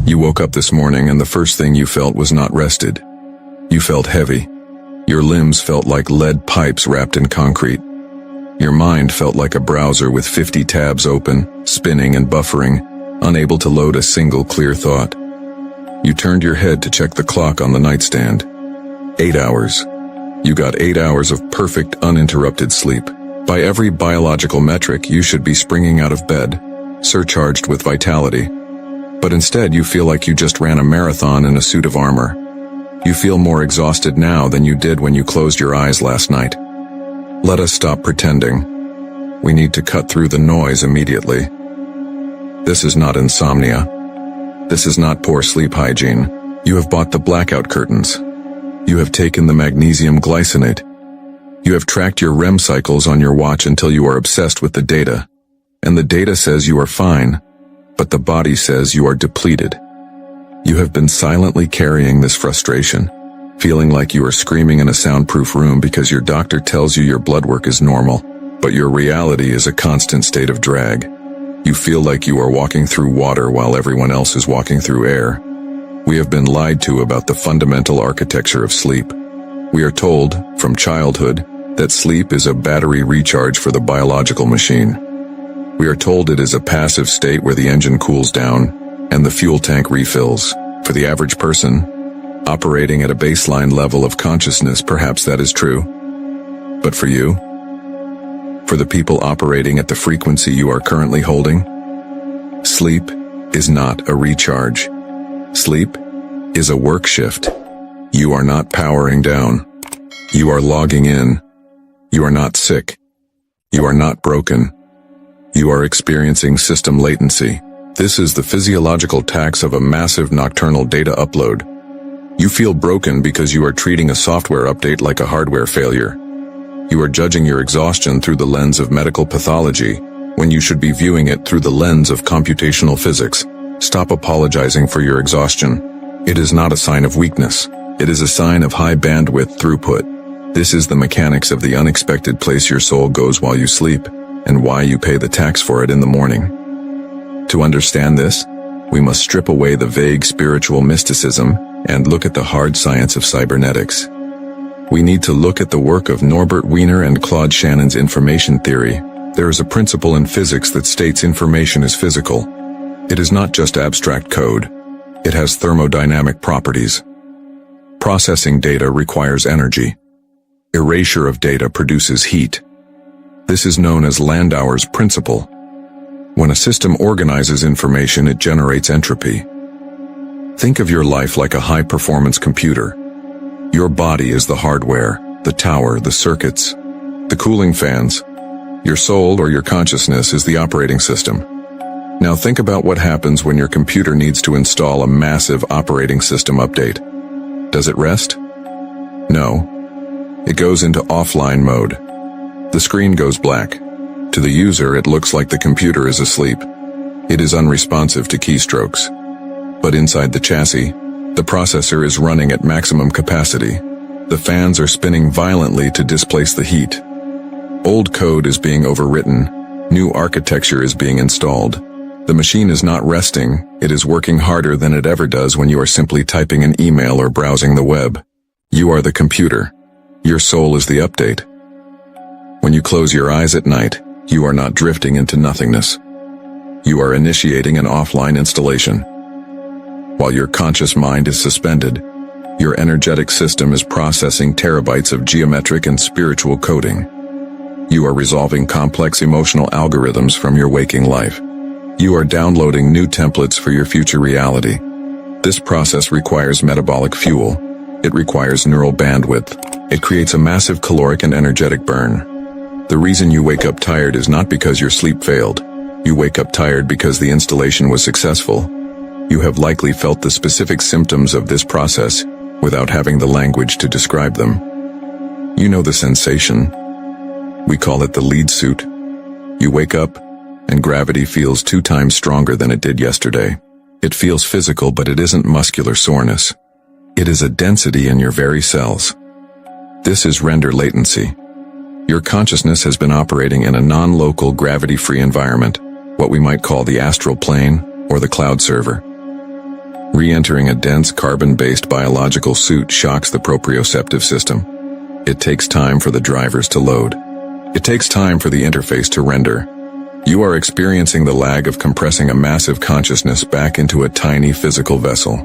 You woke up this morning and the first thing you felt was not rested. You felt heavy. Your limbs felt like lead pipes wrapped in concrete. Your mind felt like a browser with 50 tabs open, spinning and buffering, unable to load a single clear thought. You turned your head to check the clock on the nightstand. 8 hours. You got 8 hours of perfect, uninterrupted sleep. By every biological metric, you should be springing out of bed, surcharged with vitality. But instead, you feel like you just ran a marathon in a suit of armor. You feel more exhausted now than you did when you closed your eyes last night. Let us stop pretending. We need to cut through the noise immediately. This is not insomnia. This is not poor sleep hygiene. You have bought the blackout curtains. You have taken the magnesium glycinate. You have tracked your REM cycles on your watch until you are obsessed with the data. And the data says you are fine, but the body says you are depleted. You have been silently carrying this frustration, feeling like you are screaming in a soundproof room because your doctor tells you your blood work is normal, but your reality is a constant state of drag. You feel like you are walking through water while everyone else is walking through air. We have been lied to about the fundamental architecture of sleep. We are told, from childhood, that sleep is a battery recharge for the biological machine. We are told it is a passive state where the engine cools down and the fuel tank refills. For the average person, operating at a baseline level of consciousness, perhaps that is true. But for you? For the people operating at the frequency you are currently holding? Sleep is not a recharge. Sleep is a work shift. You are not powering down. You are logging in. You are not sick. You are not broken. You are experiencing system latency. This is the physiological tax of a massive nocturnal data upload. You feel broken because you are treating a software update like a hardware failure. You are judging your exhaustion through the lens of medical pathology, when you should be viewing it through the lens of computational physics. Stop apologizing for your exhaustion. It is not a sign of weakness. It is a sign of high bandwidth throughput. This is the mechanics of the unexpected place your soul goes while you sleep, and why you pay the tax for it in the morning. To understand this, we must strip away the vague spiritual mysticism and look at the hard science of cybernetics. We need to look at the work of Norbert Wiener and Claude Shannon's information theory. There is a principle in physics that states information is physical. It is not just abstract code. It has thermodynamic properties. Processing data requires energy. Erasure of data produces heat. This is known as Landauer's principle. When a system organizes information, it generates entropy. Think of your life like a high-performance computer. Your body is the hardware, the tower, the circuits, the cooling fans. Your soul or your consciousness is the operating system. Now think about what happens when your computer needs to install a massive operating system update. Does it rest? No. It goes into offline mode. The screen goes black. To the user, it looks like the computer is asleep. It is unresponsive to keystrokes. But inside the chassis, the processor is running at maximum capacity. The fans are spinning violently to displace the heat. Old code is being overwritten. New architecture is being installed. The machine is not resting. It is working harder than it ever does when you are simply typing an email or browsing the web. You are the computer. Your soul is the update. When you close your eyes at night, you are not drifting into nothingness. You are initiating an offline installation. While your conscious mind is suspended, your energetic system is processing terabytes of geometric and spiritual coding. You are resolving complex emotional algorithms from your waking life. You are downloading new templates for your future reality. This process requires metabolic fuel. It requires neural bandwidth. It creates a massive caloric and energetic burn. The reason you wake up tired is not because your sleep failed. You wake up tired because the installation was successful. You have likely felt the specific symptoms of this process without having the language to describe them. You know the sensation. We call it the lead suit. You wake up, and gravity feels 2 times stronger than it did yesterday. It feels physical, but it isn't muscular soreness. It is a density in your very cells. This is render latency. Your consciousness has been operating in a non-local, gravity-free environment, what we might call the astral plane or the cloud server. Re-entering a dense carbon-based biological suit shocks the proprioceptive system. It takes time for the drivers to load. It takes time for the interface to render. You are experiencing the lag of compressing a massive consciousness back into a tiny physical vessel.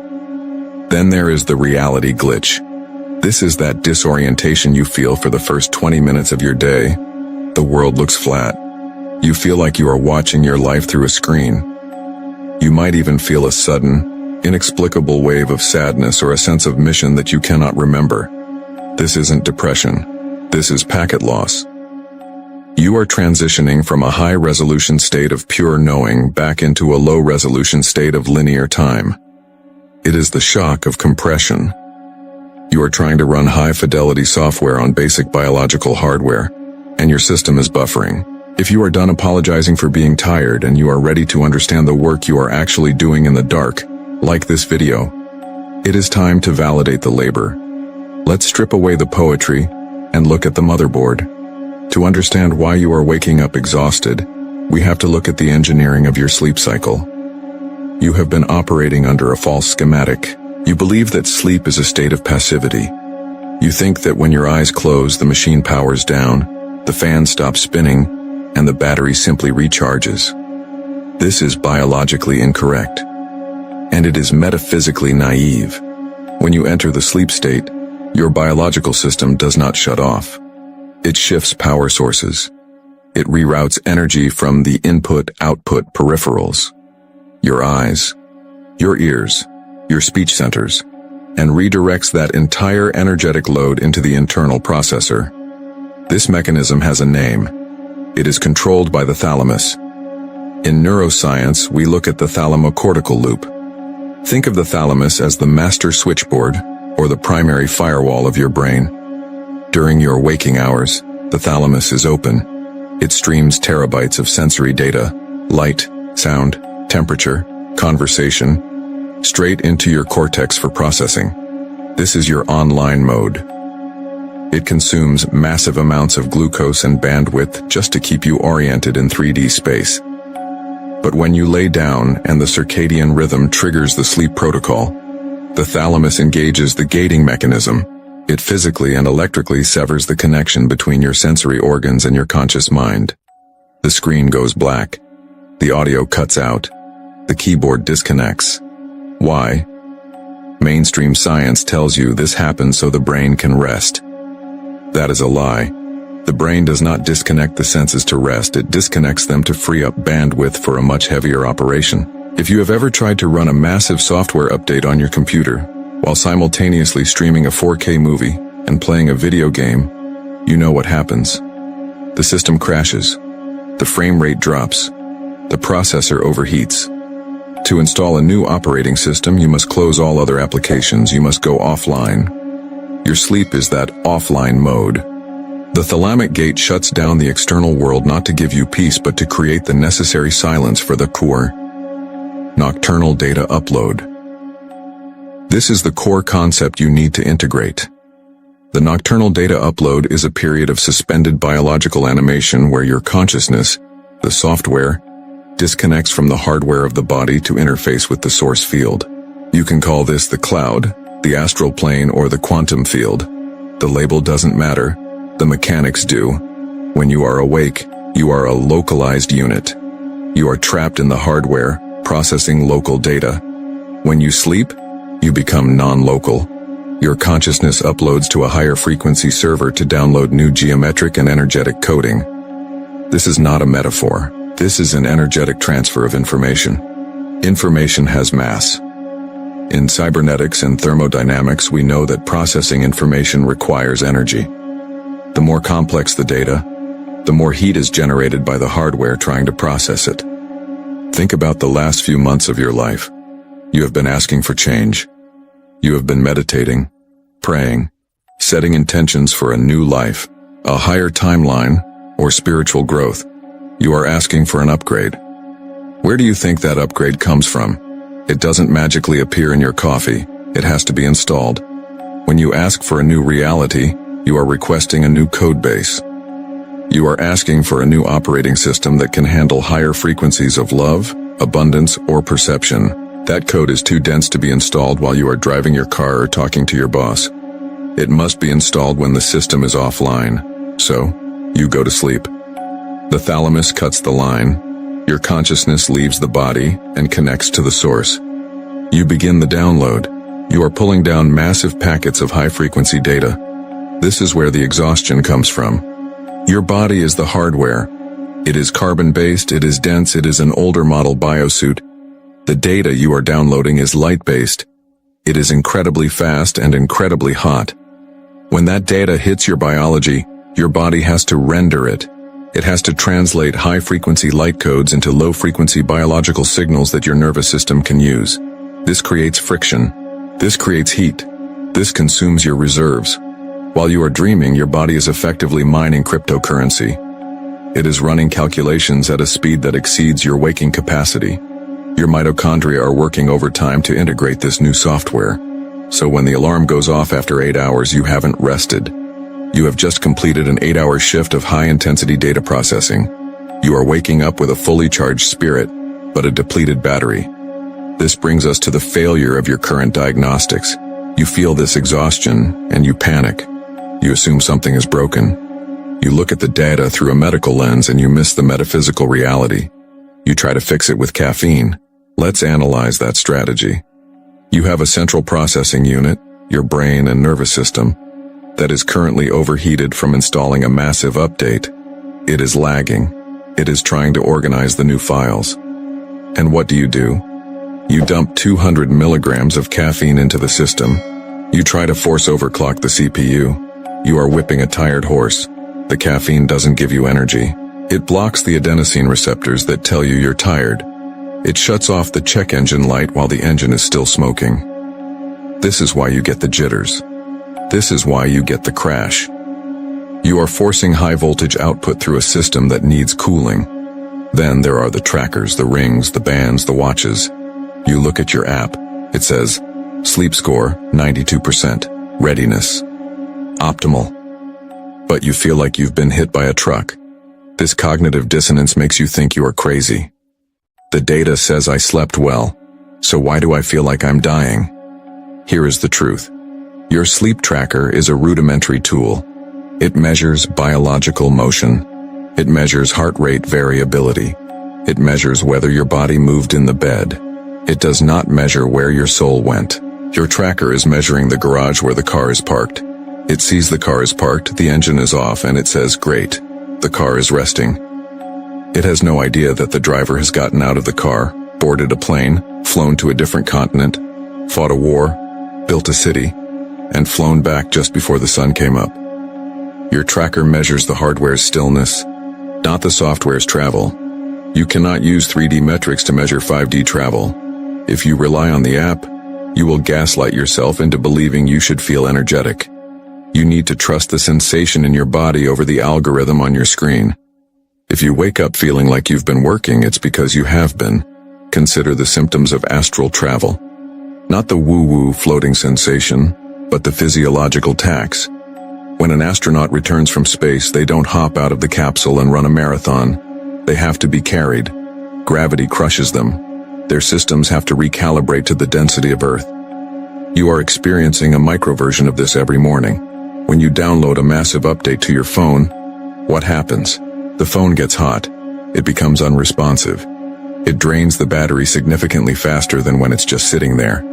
Then there is the reality glitch. This is that disorientation you feel for the first 20 minutes of your day. The world looks flat. You feel like you are watching your life through a screen. You might even feel a sudden, inexplicable wave of sadness or a sense of mission that you cannot remember. This isn't depression. This is packet loss. You are transitioning from a high-resolution state of pure knowing back into a low-resolution state of linear time. It is the shock of compression. You are trying to run high-fidelity software on basic biological hardware, and your system is buffering. If you are done apologizing for being tired and you are ready to understand the work you are actually doing in the dark, like this video, it is time to validate the labor. Let's strip away the poetry and look at the motherboard. To understand why you are waking up exhausted, we have to look at the engineering of your sleep cycle. You have been operating under a false schematic. You believe that sleep is a state of passivity. You think that when your eyes close, the machine powers down, the fan stops spinning, and the battery simply recharges. This is biologically incorrect. And it is metaphysically naive. When you enter the sleep state, your biological system does not shut off. It shifts power sources. It reroutes energy from the input-output peripherals, your eyes, your ears, your speech centers, and redirects that entire energetic load into the internal processor. This mechanism has a name. It is controlled by the thalamus. In neuroscience, we look at the thalamocortical loop. Think of the thalamus as the master switchboard or the primary firewall of your brain. During your waking hours, the thalamus is open. It streams terabytes of sensory data, light, sound, temperature, conversation, straight into your cortex for processing. This is your online mode. It consumes massive amounts of glucose and bandwidth just to keep you oriented in 3D space. But when you lay down and the circadian rhythm triggers the sleep protocol, the thalamus engages the gating mechanism. It physically and electrically severs the connection between your sensory organs and your conscious mind. The screen goes black. The audio cuts out. The keyboard disconnects. Why? Mainstream science tells you this happens so the brain can rest. That is a lie. The brain does not disconnect the senses to rest, it disconnects them to free up bandwidth for a much heavier operation. If you have ever tried to run a massive software update on your computer, while simultaneously streaming a 4K movie and playing a video game, you know what happens. The system crashes. The frame rate drops. The processor overheats. To install a new operating system, you must close all other applications. You must go offline. Your sleep is that offline mode. The thalamic gate shuts down the external world not to give you peace but to create the necessary silence for the core. Nocturnal data upload. This is the core concept you need to integrate. The nocturnal data upload is a period of suspended biological animation where your consciousness, the software, disconnects from the hardware of the body to interface with the source field. You can call this the cloud, the astral plane, or the quantum field. The label doesn't matter. The mechanics do. When you are awake, you are a localized unit. You are trapped in the hardware, processing local data. When you sleep, you become non-local. Your consciousness uploads to a higher frequency server to download new geometric and energetic coding. This is not a metaphor. This is an energetic transfer of information. Information has mass. In cybernetics and thermodynamics, we know that processing information requires energy. The more complex the data, the more heat is generated by the hardware trying to process it. Think about the last few months of your life. You have been asking for change. You have been meditating, praying, setting intentions for a new life, a higher timeline, or spiritual growth. You are asking for an upgrade. Where do you think that upgrade comes from? It doesn't magically appear in your coffee. It has to be installed. When you ask for a new reality, you are requesting a new code base. You are asking for a new operating system that can handle higher frequencies of love, abundance, or perception. That code is too dense to be installed while you are driving your car or talking to your boss. It must be installed when the system is offline. So, you go to sleep. The thalamus cuts the line. Your consciousness leaves the body and connects to the source. You begin the download. You are pulling down massive packets of high-frequency data. This is where the exhaustion comes from. Your body is the hardware. It is carbon-based, it is dense, it is an older model biosuit. The data you are downloading is light-based. It is incredibly fast and incredibly hot. When that data hits your biology, your body has to render it. It has to translate high-frequency light codes into low-frequency biological signals that your nervous system can use. This creates friction. This creates heat. This consumes your reserves. While you are dreaming, your body is effectively mining cryptocurrency. It is running calculations at a speed that exceeds your waking capacity. Your mitochondria are working overtime to integrate this new software. So when the alarm goes off after 8 hours, you haven't rested. You have just completed an 8-hour shift of high-intensity data processing. You are waking up with a fully charged spirit, but a depleted battery. This brings us to the failure of your current diagnostics. You feel this exhaustion, and you panic. You assume something is broken. You look at the data through a medical lens and you miss the metaphysical reality. You try to fix it with caffeine. Let's analyze that strategy. You have a central processing unit, your brain and nervous system, that is currently overheated from installing a massive update. It is lagging. It is trying to organize the new files. And what do? You dump 200 milligrams of caffeine into the system. You try to force overclock the CPU. You are whipping a tired horse. The caffeine doesn't give you energy. It blocks the adenosine receptors that tell you you're tired. It shuts off the check engine light while the engine is still smoking. This is why you get the jitters. This is why you get the crash. You are forcing high voltage output through a system that needs cooling. Then there are the trackers, the rings, the bands, the watches. You look at your app. It says, sleep score, 92%, readiness, optimal. But you feel like you've been hit by a truck. This cognitive dissonance makes you think you are crazy. The data says I slept well, so why do I feel like I'm dying? Here is the truth. Your sleep tracker is a rudimentary tool. It measures biological motion. It measures heart rate variability. It measures whether your body moved in the bed. It does not measure where your soul went. Your tracker is measuring the garage where the car is parked. It sees the car is parked, the engine is off, and it says, great, the car is resting. It has no idea that the driver has gotten out of the car, boarded a plane, flown to a different continent, fought a war, built a city, and flown back just before the sun came up. Your tracker measures the hardware's stillness, not the software's travel. You cannot use 3D metrics to measure 5D travel. If you rely on the app, you will gaslight yourself into believing you should feel energetic. You need to trust the sensation in your body over the algorithm on your screen. If you wake up feeling like you've been working, it's because you have been. Consider the symptoms of astral travel. Not the woo-woo floating sensation, but the physiological tax. When an astronaut returns from space, they don't hop out of the capsule and run a marathon. They have to be carried. Gravity crushes them. Their systems have to recalibrate to the density of Earth. You are experiencing a microversion of this every morning. When you download a massive update to your phone, what happens? The phone gets hot. It becomes unresponsive. It drains the battery significantly faster than when it's just sitting there.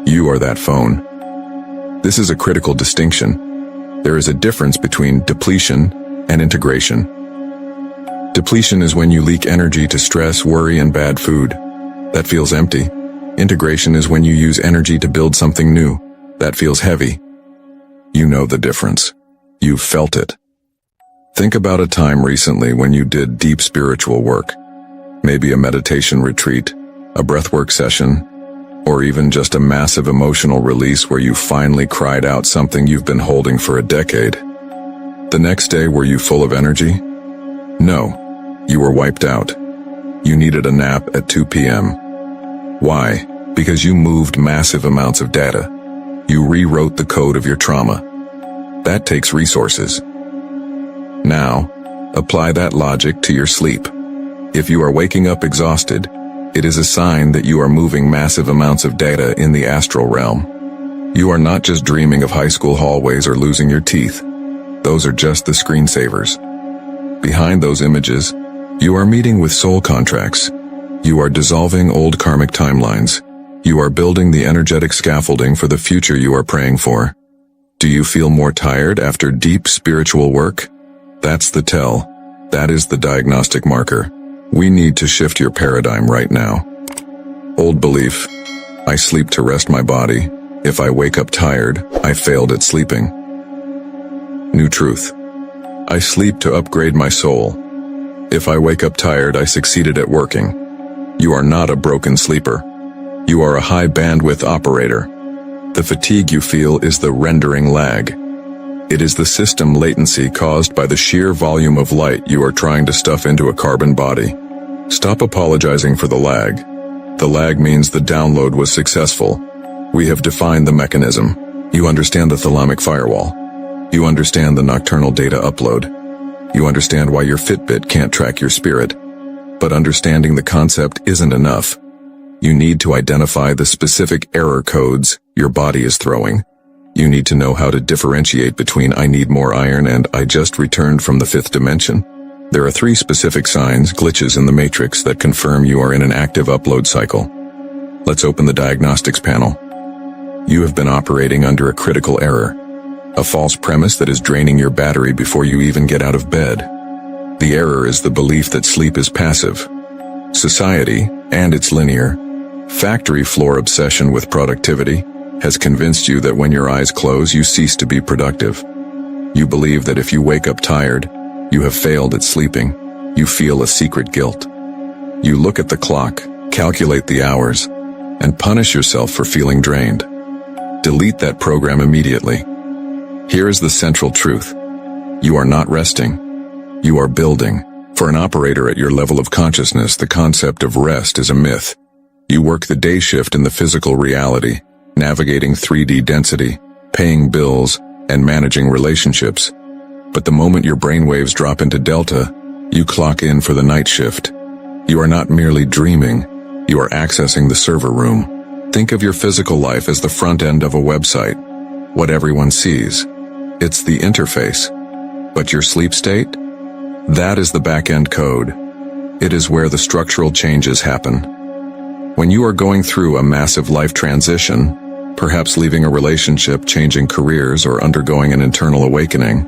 You are that phone. This is a critical distinction. There is a difference between depletion and integration. Depletion is when you leak energy to stress, worry, and bad food. That feels empty. Integration is when you use energy to build something new. That feels heavy. You know the difference. You've felt it. Think about a time recently when you did deep spiritual work. Maybe a meditation retreat, a breathwork session, or even just a massive emotional release where you finally cried out something you've been holding for a decade. The next day, were you full of energy? No. You were wiped out. You needed a nap at 2 p.m. Why? Because you moved massive amounts of data. You rewrote the code of your trauma. That takes resources. Now, apply that logic to your sleep. If you are waking up exhausted, It is a sign that you are moving massive amounts of data in the astral realm. You are not just dreaming of high school hallways or losing your teeth. Those are just the screensavers. Behind those images, you are meeting with soul contracts. You are dissolving old karmic timelines. You are building the energetic scaffolding for the future you are praying for. Do you feel more tired after deep spiritual work? That's the tell. That is the diagnostic marker. We need to shift your paradigm right now. Old belief: I sleep to rest my body. If I wake up tired, I failed at sleeping. New truth: I sleep to upgrade my soul. If I wake up tired, I succeeded at working. You are not a broken sleeper. You are a high bandwidth operator. The fatigue you feel is the rendering lag. It is the system latency caused by the sheer volume of light you are trying to stuff into a carbon body. Stop apologizing for the lag. The lag means the download was successful. We have defined the mechanism. You understand the thalamic firewall. You understand the nocturnal data upload. You understand why your Fitbit can't track your spirit. But understanding the concept isn't enough. You need to identify the specific error codes your body is throwing. You need to know how to differentiate between I need more iron and I just returned from the fifth dimension. There are 3 specific signs, glitches in the matrix, that confirm you are in an active upload cycle. Let's open the diagnostics panel. You have been operating under a critical error. A false premise that is draining your battery before you even get out of bed. The error is the belief that sleep is passive. Society, and its linear, factory floor obsession with productivity, has convinced you that when your eyes close, you cease to be productive. You believe that if you wake up tired, you have failed at sleeping. You feel a secret guilt. You look at the clock, calculate the hours, and punish yourself for feeling drained. Delete that program immediately. Here is the central truth. You are not resting. You are building. For an operator at your level of consciousness, the concept of rest is a myth. You work the day shift in the physical reality, navigating 3D density, paying bills, and managing relationships. But the moment your brainwaves drop into delta, you clock in for the night shift. You are not merely dreaming, you are accessing the server room. Think of your physical life as the front end of a website. What everyone sees. It's the interface. But your sleep state? That is the back-end code. It is where the structural changes happen. When you are going through a massive life transition, perhaps leaving a relationship, changing careers, or undergoing an internal awakening,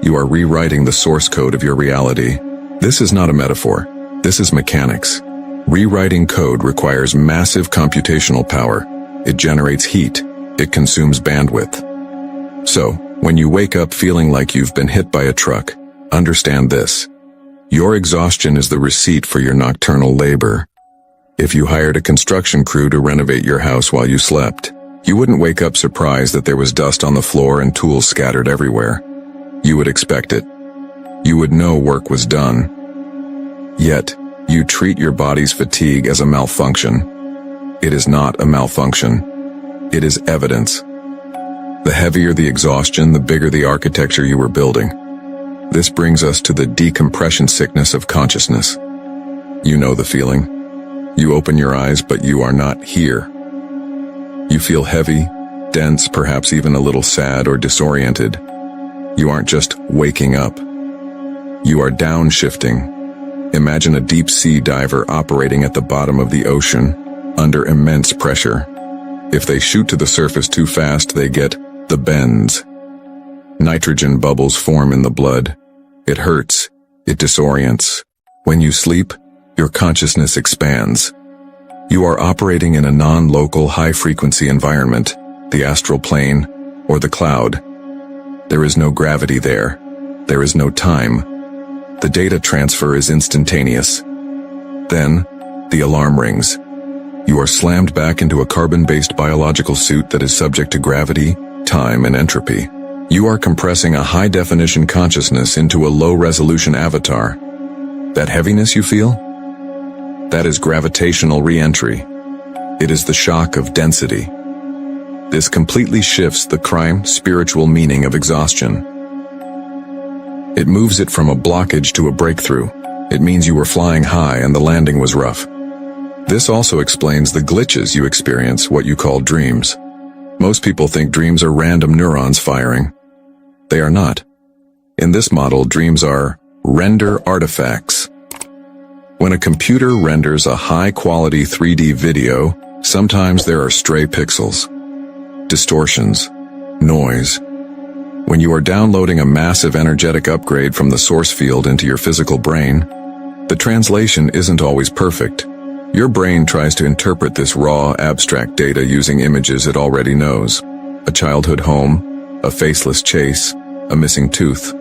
you are rewriting the source code of your reality. This is not a metaphor. This is mechanics. Rewriting code requires massive computational power. It generates heat. It consumes bandwidth. So, when you wake up feeling like you've been hit by a truck, understand this. Your exhaustion is the receipt for your nocturnal labor. If you hired a construction crew to renovate your house while you slept, you wouldn't wake up surprised that there was dust on the floor and tools scattered everywhere. You would expect it. You would know work was done. Yet, you treat your body's fatigue as a malfunction. It is not a malfunction. It is evidence. The heavier the exhaustion, the bigger the architecture you were building. This brings us to the decompression sickness of consciousness. You know the feeling. You open your eyes, but you are not here. You feel heavy, dense, perhaps even a little sad or disoriented. You aren't just waking up. You are downshifting. Imagine a deep-sea diver operating at the bottom of the ocean, under immense pressure. If they shoot to the surface too fast, they get the bends. Nitrogen bubbles form in the blood. It hurts. It disorients. When you sleep, your consciousness expands. You are operating in a non-local high-frequency environment, the astral plane, or the cloud. There is no gravity there. There is no time. The data transfer is instantaneous. Then, the alarm rings. You are slammed back into a carbon-based biological suit that is subject to gravity, time, and entropy. You are compressing a high-definition consciousness into a low-resolution avatar. That heaviness you feel? That is gravitational re-entry. It is the shock of density. This completely shifts the spiritual meaning of exhaustion. It moves it from a blockage to a breakthrough. It means you were flying high and the landing was rough. This also explains the glitches you experience, what you call dreams. Most people think dreams are random neurons firing. They are not. In this model, dreams are render artifacts. When a computer renders a high-quality 3D video, sometimes there are stray pixels, distortions, noise. When you are downloading a massive energetic upgrade from the source field into your physical brain, the translation isn't always perfect. Your brain tries to interpret this raw, abstract data using images it already knows. A childhood home, a faceless chase, a missing tooth.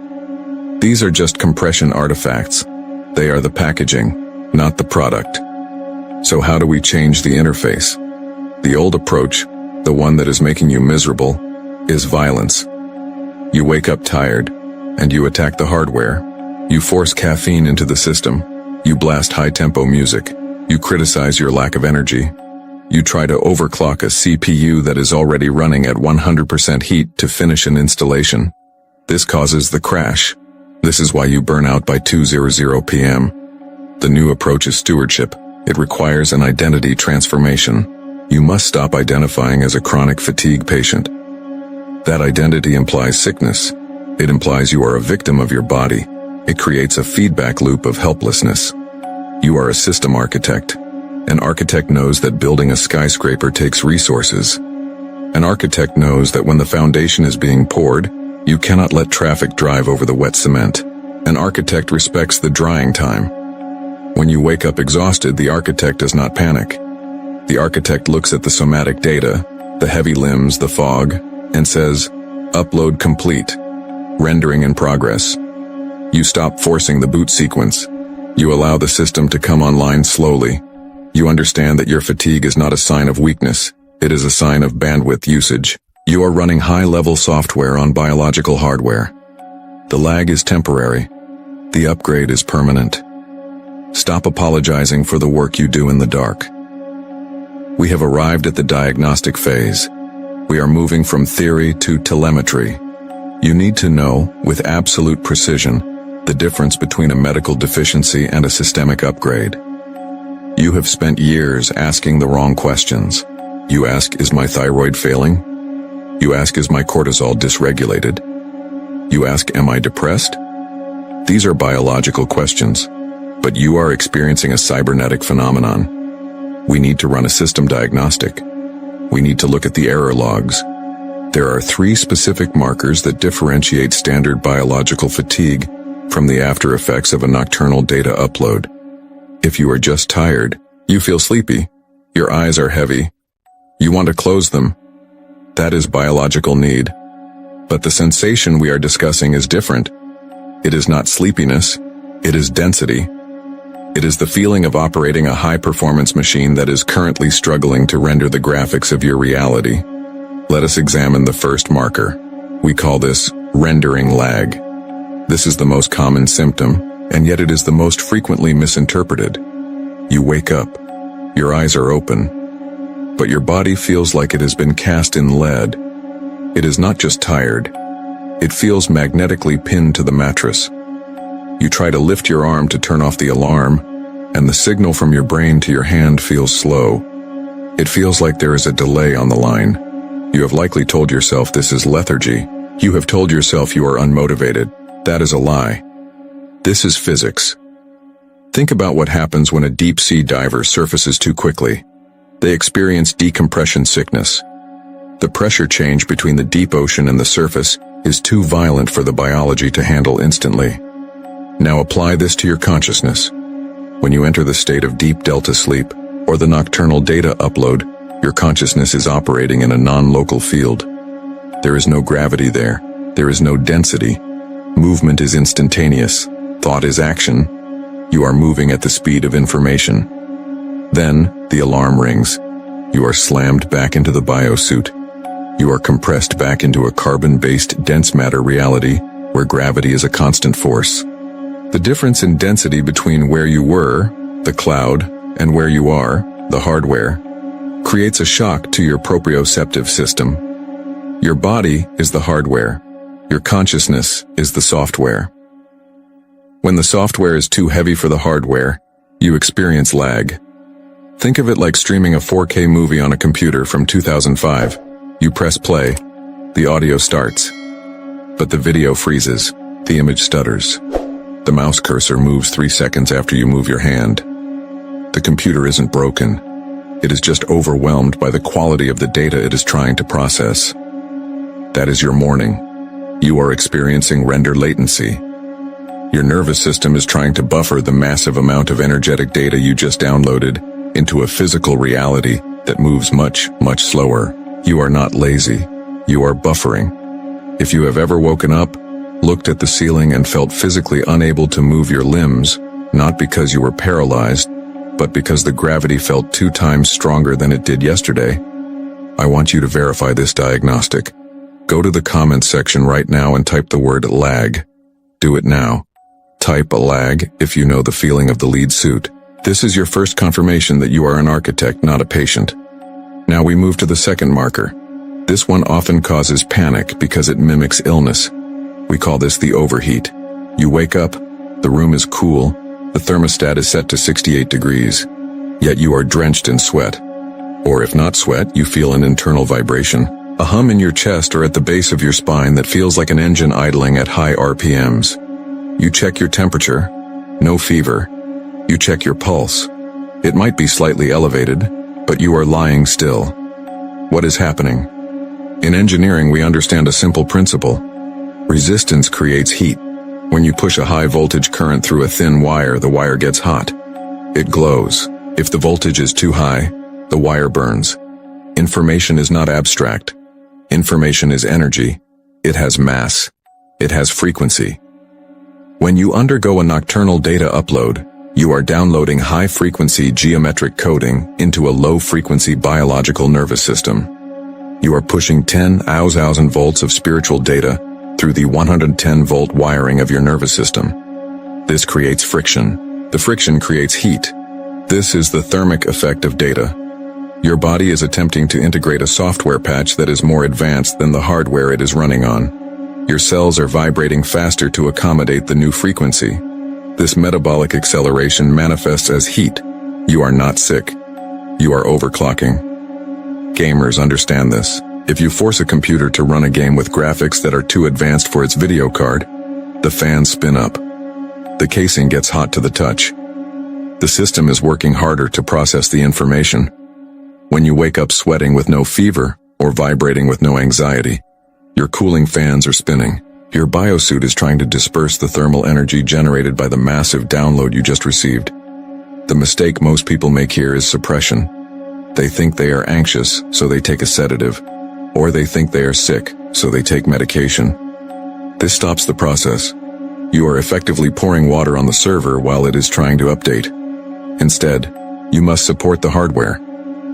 These are just compression artifacts. They are the packaging, not the product. So how do we change the interface? The old approach, the one that is making you miserable, is violence. You wake up tired, and you attack the hardware. You force caffeine into the system. You blast high-tempo music. You criticize your lack of energy. You try to overclock a CPU that is already running at 100% heat to finish an installation. This causes the crash. This is why you burn out by 2:00 p.m. The new approach is stewardship. It requires an identity transformation. You must stop identifying as a chronic fatigue patient. That identity implies sickness. It implies you are a victim of your body. It creates a feedback loop of helplessness. You are a system architect. An architect knows that building a skyscraper takes resources. An architect knows that when the foundation is being poured, you cannot let traffic drive over the wet cement. An architect respects the drying time. When you wake up exhausted, the architect does not panic. The architect looks at the somatic data, the heavy limbs, the fog, and says, "Upload complete. Rendering in progress." You stop forcing the boot sequence. You allow the system to come online slowly. You understand that your fatigue is not a sign of weakness. It is a sign of bandwidth usage. You are running high-level software on biological hardware. The lag is temporary. The upgrade is permanent. Stop apologizing for the work you do in the dark. We have arrived at the diagnostic phase. We are moving from theory to telemetry. You need to know, with absolute precision, the difference between a medical deficiency and a systemic upgrade. You have spent years asking the wrong questions. You ask, is my thyroid failing? You ask, is my cortisol dysregulated? You ask, am I depressed? These are biological questions, but you are experiencing a cybernetic phenomenon. We need to run a system diagnostic. We need to look at the error logs. There are 3 specific markers that differentiate standard biological fatigue from the after effects of a nocturnal data upload. If you are just tired, you feel sleepy, your eyes are heavy, you want to close them, that is biological need. But the sensation we are discussing is different. It is not sleepiness, it is density. It is the feeling of operating a high-performance machine that is currently struggling to render the graphics of your reality. Let us examine the first marker. We call this rendering lag. This is the most common symptom, and yet it is the most frequently misinterpreted. You wake up. Your eyes are open. But your body feels like it has been cast in lead. It is not just tired. It feels magnetically pinned to the mattress. You try to lift your arm to turn off the alarm, and the signal from your brain to your hand feels slow. It feels like there is a delay on the line. You have likely told yourself this is lethargy. You have told yourself you are unmotivated. That is a lie. This is physics. Think about what happens when a deep-sea diver surfaces too quickly. They experience decompression sickness. The pressure change between the deep ocean and the surface is too violent for the biology to handle instantly. Now apply this to your consciousness. When you enter the state of deep delta sleep, or the nocturnal data upload, your consciousness is operating in a non-local field. There is no gravity there. There is no density. Movement is instantaneous. Thought is action. You are moving at the speed of information. Then, the alarm rings. You are slammed back into the biosuit. You are compressed back into a carbon-based dense matter reality where gravity is a constant force. The difference in density between where you were, the cloud, and where you are, the hardware, creates a shock to your proprioceptive system. Your body is the hardware. Your consciousness is the software. When the software is too heavy for the hardware, you experience lag. Think of it like streaming a 4K movie on a computer from 2005. You press play, the audio starts, but the video freezes, the image stutters. The mouse cursor moves 3 seconds after you move your hand. The computer isn't broken. It is just overwhelmed by the quality of the data it is trying to process. That is your morning. You are experiencing render latency. Your nervous system is trying to buffer the massive amount of energetic data you just downloaded into a physical reality that moves much, much slower. You are not lazy. You are buffering. If you have ever woken up, looked at the ceiling and felt physically unable to move your limbs, not because you were paralyzed, but because the gravity felt 2 times stronger than it did yesterday, I want you to verify this diagnostic. Go to the comments section right now and type the word lag. Do it now. Type a lag if you know the feeling of the lead suit. This is your first confirmation that you are an architect, not a patient. Now we move to the second marker. This one often causes panic because it mimics illness. We call this the overheat. You wake up, the room is cool, the thermostat is set to 68 degrees, yet you are drenched in sweat. Or if not sweat, you feel an internal vibration, a hum in your chest or at the base of your spine that feels like an engine idling at high RPMs. You check your temperature, no fever. You check your pulse. It might be slightly elevated, but you are lying still. What is happening? In engineering, we understand a simple principle. Resistance creates heat. When you push a high voltage current through a thin wire, the wire gets hot. It glows. If the voltage is too high, the wire burns. Information is not abstract. Information is energy. It has mass. It has frequency. When you undergo a nocturnal data upload, you are downloading high-frequency geometric coding into a low-frequency biological nervous system. You are pushing 10,000 volts of spiritual data through the 110-volt wiring of your nervous system. This creates friction. The friction creates heat. This is the thermic effect of data. Your body is attempting to integrate a software patch that is more advanced than the hardware it is running on. Your cells are vibrating faster to accommodate the new frequency. This metabolic acceleration manifests as heat. You are not sick. You are overclocking. Gamers understand this. If you force a computer to run a game with graphics that are too advanced for its video card, the fans spin up. The casing gets hot to the touch. The system is working harder to process the information. When you wake up sweating with no fever or vibrating with no anxiety, your cooling fans are spinning. Your biosuit is trying to disperse the thermal energy generated by the massive download you just received. The mistake most people make here is suppression. They think they are anxious, so they take a sedative. Or they think they are sick, so they take medication. This stops the process. You are effectively pouring water on the server while it is trying to update. Instead, you must support the hardware.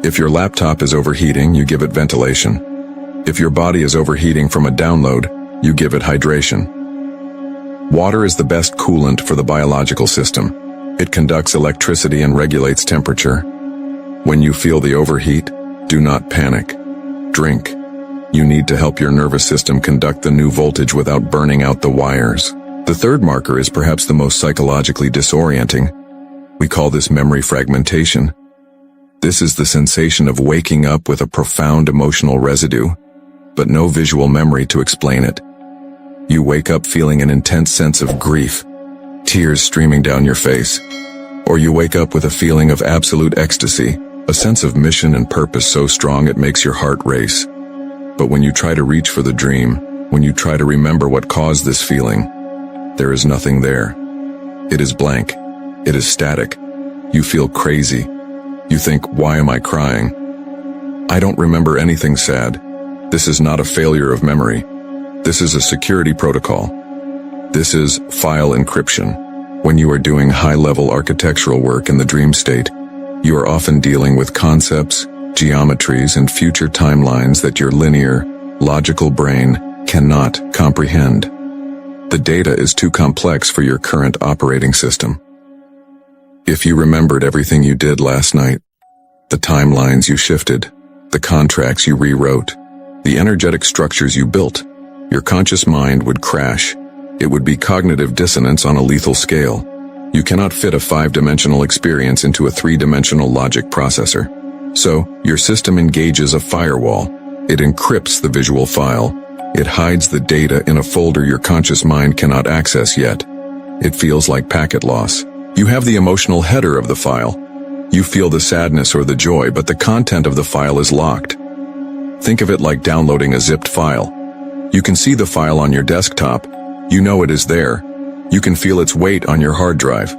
If your laptop is overheating, you give it ventilation. If your body is overheating from a download, you give it hydration. Water is the best coolant for the biological system. It conducts electricity and regulates temperature. When you feel the overheat, do not panic. Drink. You need to help your nervous system conduct the new voltage without burning out the wires. The third marker is perhaps the most psychologically disorienting. We call this memory fragmentation. This is the sensation of waking up with a profound emotional residue, but no visual memory to explain it. You wake up feeling an intense sense of grief, tears streaming down your face. Or you wake up with a feeling of absolute ecstasy, a sense of mission and purpose so strong it makes your heart race. But when you try to reach for the dream, when you try to remember what caused this feeling, there is nothing there. It is blank. It is static. You feel crazy. You think, why am I crying? I don't remember anything sad. This is not a failure of memory. This is a security protocol. This is file encryption. When you are doing high-level architectural work in the dream state, you are often dealing with concepts, geometries, and future timelines that your linear, logical brain cannot comprehend. The data is too complex for your current operating system. If you remembered everything you did last night, the timelines you shifted, the contracts you rewrote, the energetic structures you built, your conscious mind would crash. It would be cognitive dissonance on a lethal scale. You cannot fit a 5-dimensional experience into a 3-dimensional logic processor. So, your system engages a firewall. It encrypts the visual file. It hides the data in a folder your conscious mind cannot access yet. It feels like packet loss. You have the emotional header of the file. You feel the sadness or the joy, but the content of the file is locked. Think of it like downloading a zipped file. You can see the file on your desktop. You know it is there. You can feel its weight on your hard drive.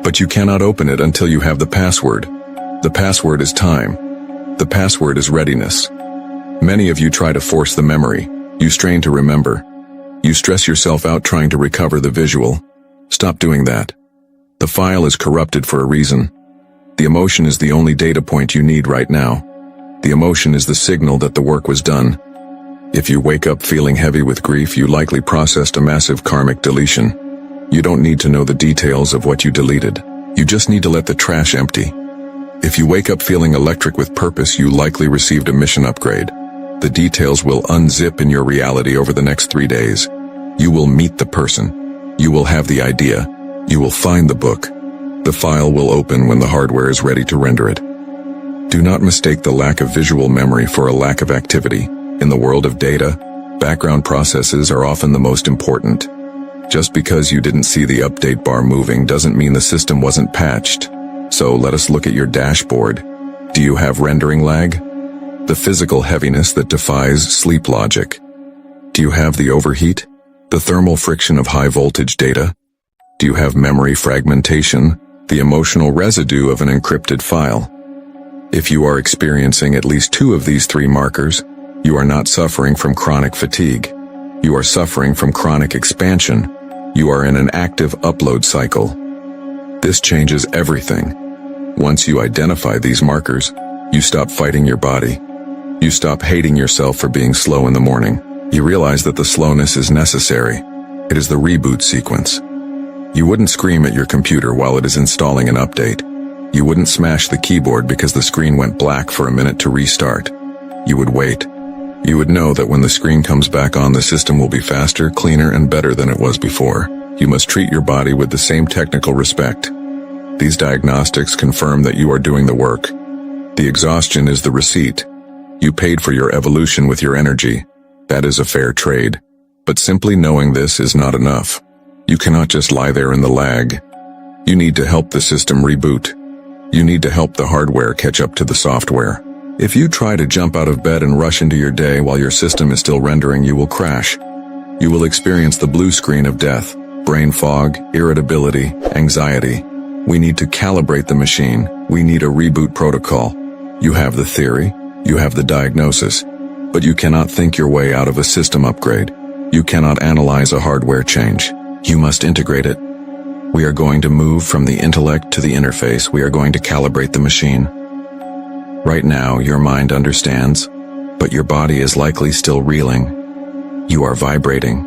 But you cannot open it until you have the password. The password is time. The password is readiness. Many of you try to force the memory. You strain to remember. You stress yourself out trying to recover the visual. Stop doing that. The file is corrupted for a reason. The emotion is the only data point you need right now. The emotion is the signal that the work was done. If you wake up feeling heavy with grief, you likely processed a massive karmic deletion. You don't need to know the details of what you deleted. You just need to let the trash empty. If you wake up feeling electric with purpose, you likely received a mission upgrade. The details will unzip in your reality over the next 3 days. You will meet the person. You will have the idea. You will find the book. The file will open when the hardware is ready to render it. Do not mistake the lack of visual memory for a lack of activity. In the world of data, background processes are often the most important. Just because you didn't see the update bar moving doesn't mean the system wasn't patched. So let us look at your dashboard. Do you have rendering lag? The physical heaviness that defies sleep logic. Do you have the overheat? The thermal friction of high voltage data? Do you have memory fragmentation? The emotional residue of an encrypted file? If you are experiencing at least 2 of these 3 markers, you are not suffering from chronic fatigue. You are suffering from chronic expansion. You are in an active upload cycle. This changes everything. Once you identify these markers, you stop fighting your body. You stop hating yourself for being slow in the morning. You realize that the slowness is necessary. It is the reboot sequence. You wouldn't scream at your computer while it is installing an update. You wouldn't smash the keyboard because the screen went black for a minute to restart. You would wait. You would know that when the screen comes back on, the system will be faster, cleaner, and better than it was before. You must treat your body with the same technical respect. These diagnostics confirm that you are doing the work. The exhaustion is the receipt. You paid for your evolution with your energy. That is a fair trade. But simply knowing this is not enough. You cannot just lie there in the lag. You need to help the system reboot. You need to help the hardware catch up to the software. If you try to jump out of bed and rush into your day while your system is still rendering, you will crash. You will experience the blue screen of death, brain fog, irritability, anxiety. We need to calibrate the machine. We need a reboot protocol. You have the theory, you have the diagnosis, but you cannot think your way out of a system upgrade. You cannot analyze a hardware change. You must integrate it. We are going to move from the intellect to the interface. We are going to calibrate the machine. Right now, your mind understands, but your body is likely still reeling. You are vibrating.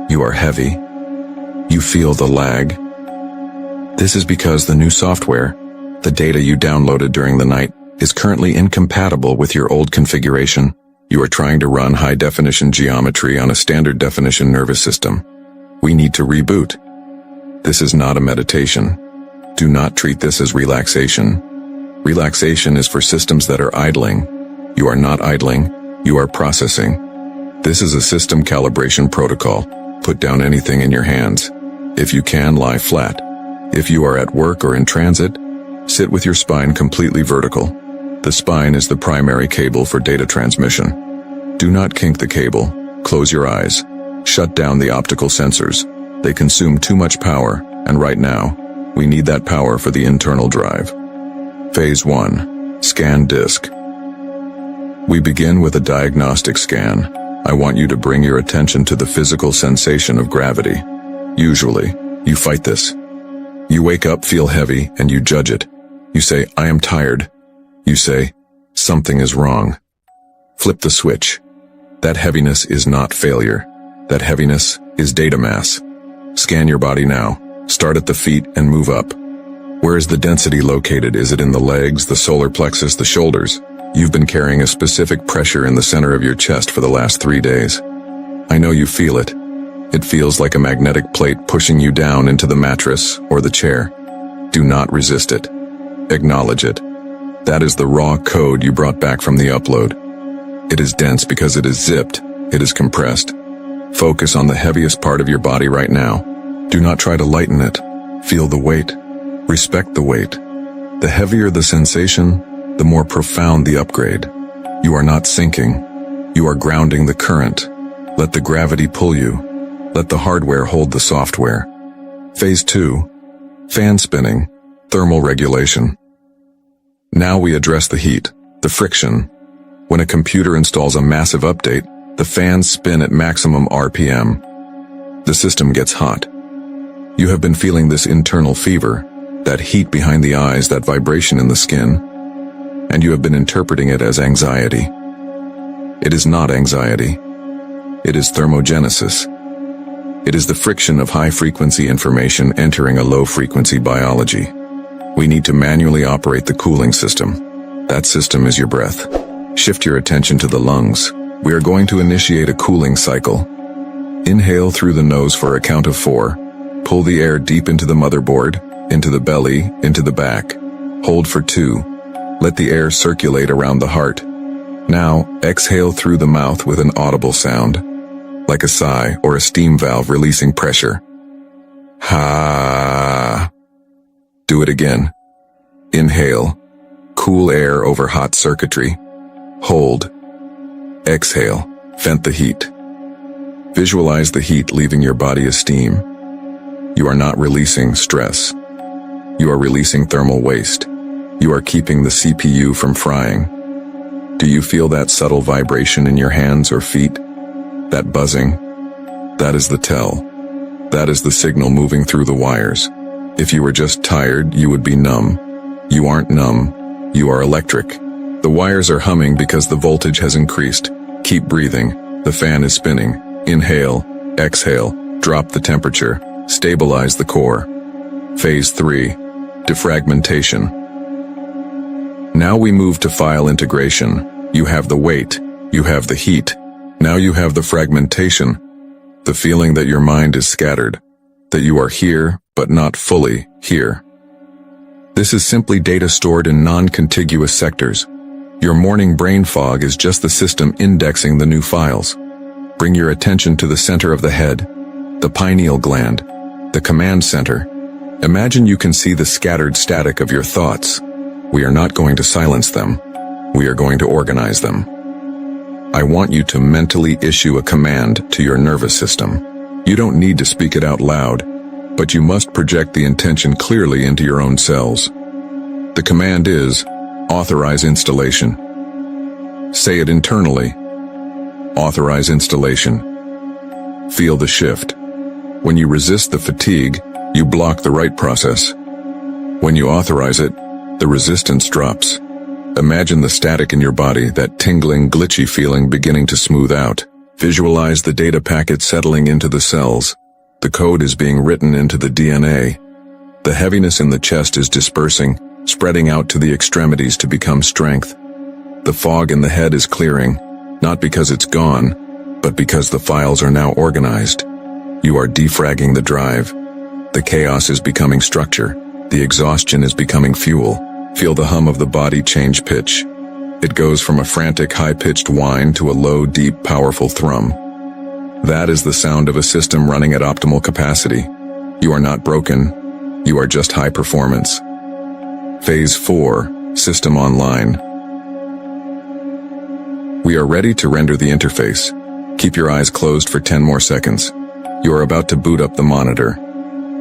You are heavy. You feel the lag. This is because the new software, the data you downloaded during the night, is currently incompatible with your old configuration. You are trying to run high-definition geometry on a standard-definition nervous system. We need to reboot. This is not a meditation. Do not treat this as relaxation. Relaxation is for systems that are idling. You are not idling, you are processing. This is a system calibration protocol. Put down anything in your hands. If you can, lie flat. If you are at work or in transit, sit with your spine completely vertical. The spine is the primary cable for data transmission. Do not kink the cable. Close your eyes. Shut down the optical sensors. They consume too much power, and right now, we need that power for the internal drive. Phase 1. Scan disk. We begin with a diagnostic scan. I want you to bring your attention to the physical sensation of gravity. Usually, you fight this. You wake up, feel heavy, and you judge it. You say, I am tired. You say, something is wrong. Flip the switch. That heaviness is not failure. That heaviness is data mass. Scan your body now. Start at the feet and move up. Where is the density located? Is it in the legs, the solar plexus, the shoulders? You've been carrying a specific pressure in the center of your chest for the last 3 days. I know you feel it. It feels like a magnetic plate pushing you down into the mattress or the chair. Do not resist it. Acknowledge it. That is the raw code you brought back from the upload. It is dense because it is zipped. It is compressed. Focus on the heaviest part of your body right now. Do not try to lighten it. Feel the weight. Respect the weight. The heavier the sensation, the more profound the upgrade. You are not sinking. You are grounding the current. Let the gravity pull you. Let the hardware hold the software. Phase 2. Fan spinning. Thermal regulation. Now we address the heat, the friction. When a computer installs a massive update, the fans spin at maximum RPM. The system gets hot. You have been feeling this internal fever, that heat behind the eyes, that vibration in the skin, and you have been interpreting it as anxiety. It is not anxiety. It is thermogenesis. It is the friction of high-frequency information entering a low-frequency biology. We need to manually operate the cooling system. That system is your breath. Shift your attention to the lungs. We are going to initiate a cooling cycle. Inhale through the nose for a count of 4. Pull the air deep into the motherboard, into the belly, into the back. Hold for 2. Let the air circulate around the heart. Now, exhale through the mouth with an audible sound, like a sigh or a steam valve releasing pressure. Ha. Do it again. Inhale. Cool air over hot circuitry. Hold. Exhale. Vent the heat. Visualize the heat leaving your body as steam. You are not releasing stress. You are releasing thermal waste. You are keeping the CPU from frying. Do you feel that subtle vibration in your hands or feet? That buzzing? That is the tell. That is the signal moving through the wires. If you were just tired, you would be numb. You aren't numb. You are electric. The wires are humming because the voltage has increased. Keep breathing. The fan is spinning. Inhale, exhale, drop the temperature, stabilize the core. Phase 3. Defragmentation. Now we move to file integration. You have the weight. You have the heat. Now you have the fragmentation. The feeling that your mind is scattered. That you are here, but not fully here. This is simply data stored in non-contiguous sectors. Your morning brain fog is just the system indexing the new files. Bring your attention to the center of the head, the pineal gland, the command center. Imagine you can see the scattered static of your thoughts. We are not going to silence them. We are going to organize them. I want you to mentally issue a command to your nervous system. You don't need to speak it out loud, but you must project the intention clearly into your own cells. The command is, authorize installation. Say it internally. Authorize installation. Feel the shift. When you resist the fatigue, you block the right process. When you authorize it, the resistance drops. Imagine the static in your body, that tingling, glitchy feeling beginning to smooth out. Visualize the data packet settling into the cells. The code is being written into the DNA. The heaviness in the chest is dispersing, spreading out to the extremities to become strength. The fog in the head is clearing, not because it's gone, but because the files are now organized. You are defragging the drive. The chaos is becoming structure. The exhaustion is becoming fuel. Feel the hum of the body change pitch. It goes from a frantic, high-pitched whine to a low, deep, powerful thrum. That is the sound of a system running at optimal capacity. You are not broken. You are just high performance. Phase 4, System Online. We are ready to render the interface. Keep your eyes closed for 10 more seconds. You are about to boot up the monitor.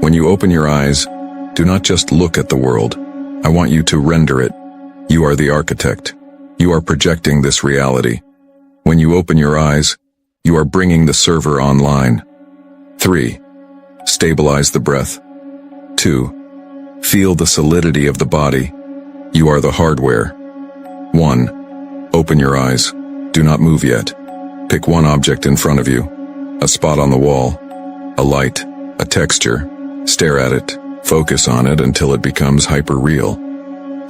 When you open your eyes, do not just look at the world. I want you to render it. You are the architect. You are projecting this reality. When you open your eyes, you are bringing the server online. 3. Stabilize the breath. 2. Feel the solidity of the body. You are the hardware. 1. Open your eyes. Do not move yet. Pick one object in front of you. A spot on the wall. A light. A texture. Stare at it. Focus on it until it becomes hyper-real.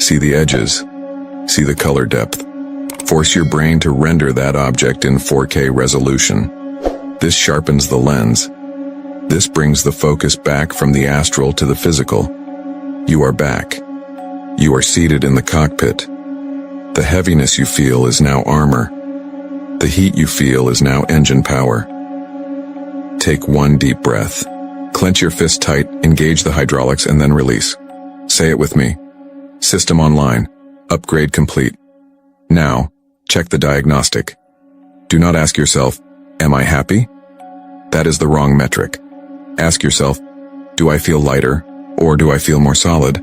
See the edges. See the color depth. Force your brain to render that object in 4K resolution. This sharpens the lens. This brings the focus back from the astral to the physical. You are back. You are seated in the cockpit. The heaviness you feel is now armor. The heat you feel is now engine power. Take one deep breath. Clench your fist tight, engage the hydraulics, and then release. Say it with me. System online. Upgrade complete. Now, check the diagnostic. Do not ask yourself, am I happy? That is the wrong metric. Ask yourself, do I feel lighter, or do I feel more solid?